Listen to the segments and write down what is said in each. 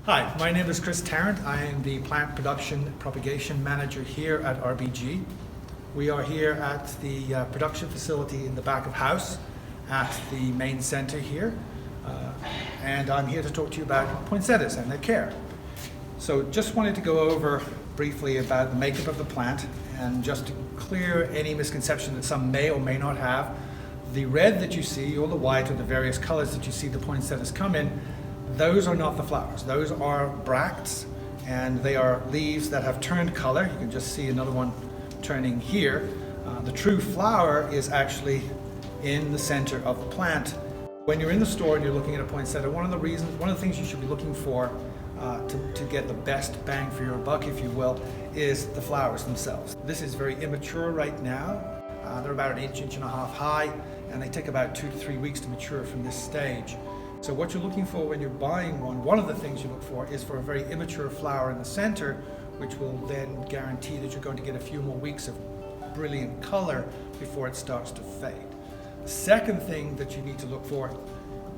Hi, my name is Chris Tarrant. I am the Plant Production Propagation Manager here at RBG. We are here at the production facility in the back of house at the main center here. And I'm here to talk to you about poinsettias and their care. So just wanted to go over briefly about the makeup of the plant and just to clear any misconception that some may or may not have. The red that you see, or the white, or the various colors that you see the poinsettias come in, those are not the flowers. Those are bracts, and they are leaves that have turned color. You can just see another one turning here. The true flower is actually in the center of the plant. When you're in the store and you're looking at a poinsettia, one of the things you should be looking for to get the best bang for your buck, if you will, is the flowers themselves. This is very immature right now. They're about an inch and a half high, and they take about 2 to 3 weeks to mature from this stage. So what you're looking for when you're buying one of the things you look for is for a very immature flower in the center, which will then guarantee that you're going to get a few more weeks of brilliant color before it starts to fade. The second thing that you need to look for,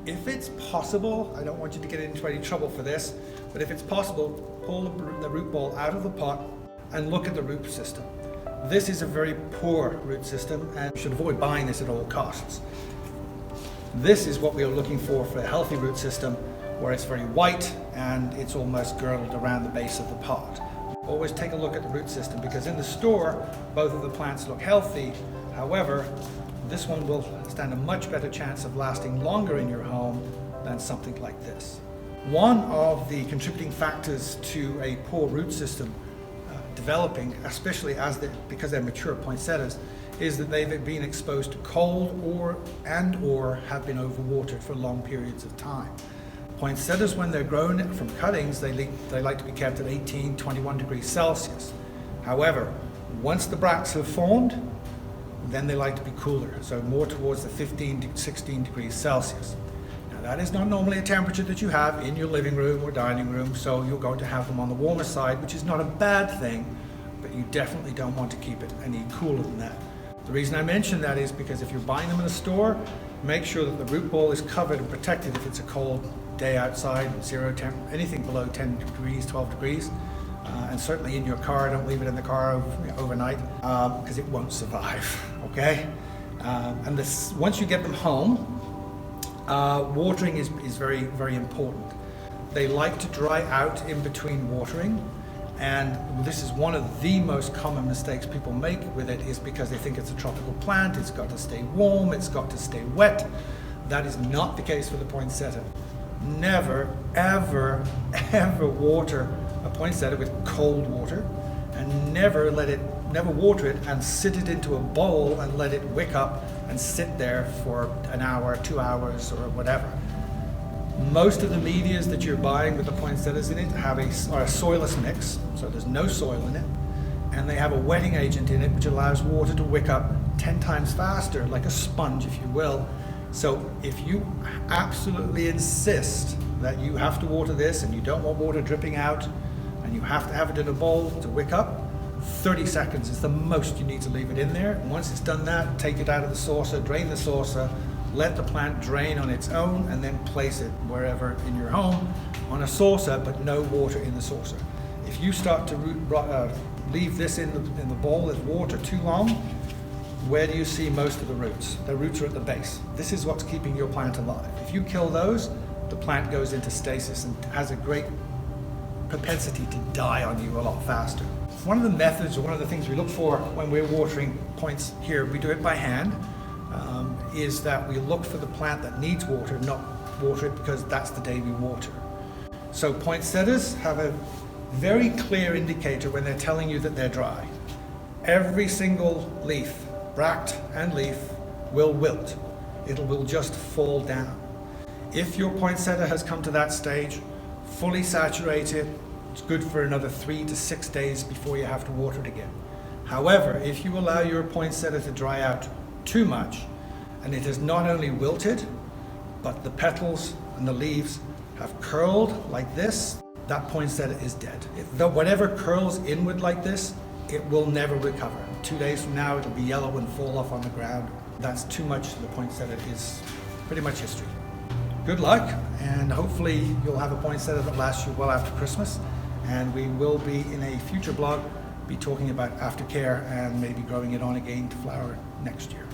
if it's possible, I don't want you to get into any trouble for this, but if it's possible, pull the root ball out of the pot and look at the root system. This is a very poor root system, and you should avoid buying this at all costs. This is what we are looking for a healthy root system, where it's very white and it's almost girdled around the base of the pot. Always take a look at the root system, because in the store, both of the plants look healthy. However, this one will stand a much better chance of lasting longer in your home than something like this. One of the contributing factors to a poor root system developing, especially because they're mature poinsettias, is that they've been exposed to cold or have been overwatered for long periods of time. Poinsettias, when they're grown from cuttings, they like to be kept at 18, 21 degrees Celsius. However, once the bracts have formed, then they like to be cooler, so more towards the 15 to 16 degrees Celsius. Now, that is not normally a temperature that you have in your living room or dining room, so you're going to have them on the warmer side, which is not a bad thing, but you definitely don't want to keep it any cooler than that. The reason I mention that is because if you're buying them in a store, make sure that the root ball is covered and protected if it's a cold day outside, anything below 10 degrees, 12 degrees. And certainly in your car, don't leave it in the car overnight, because it won't survive, okay? And once you get them home, watering is very, very important. They like to dry out in between watering. And this is one of the most common mistakes people make with it, is because they think it's a tropical plant, it's got to stay warm, it's got to stay wet. That is not the case for the poinsettia. Never, ever, ever water a poinsettia with cold water, and never water it and sit it into a bowl and let it wick up and sit there for an hour, 2 hours, or whatever. Most of the medias that you're buying with the poinsettias in it are a soilless mix, so there's no soil in it, and they have a wetting agent in it which allows water to wick up 10 times faster, like a sponge, if you will. So if you absolutely insist that you have to water this and you don't want water dripping out and you have to have it in a bowl to wick up, 30 seconds is the most you need to leave it in there. And once it's done that, take it out of the saucer, drain the saucer, let the plant drain on its own, and then place it wherever in your home on a saucer, but no water in the saucer. If you start to leave this in the bowl with water too long, where do you see most of the roots? The roots are at the base. This is what's keeping your plant alive. If you kill those, the plant goes into stasis and has a great propensity to die on you a lot faster. One of the methods, or one of the things we look for when we're watering points here, we do it by hand, is that we look for the plant that needs water, not water it because that's the day we water. So poinsettias have a very clear indicator when they're telling you that they're dry. Every single leaf, bract and leaf, will wilt. It will just fall down. If your poinsettia has come to that stage, fully saturated, it's good for another 3 to 6 days before you have to water it again. However, if you allow your poinsettia to dry out too much, and it has not only wilted, but the petals and the leaves have curled like this, that poinsettia is dead. Whatever curls inward like this, it will never recover. 2 days from now, it'll be yellow and fall off on the ground. That's too much. The poinsettia is pretty much history. good luck, and hopefully you'll have a poinsettia that lasts you well after Christmas. And we will be, in a future blog, be talking about aftercare and maybe growing it on again to flower next year.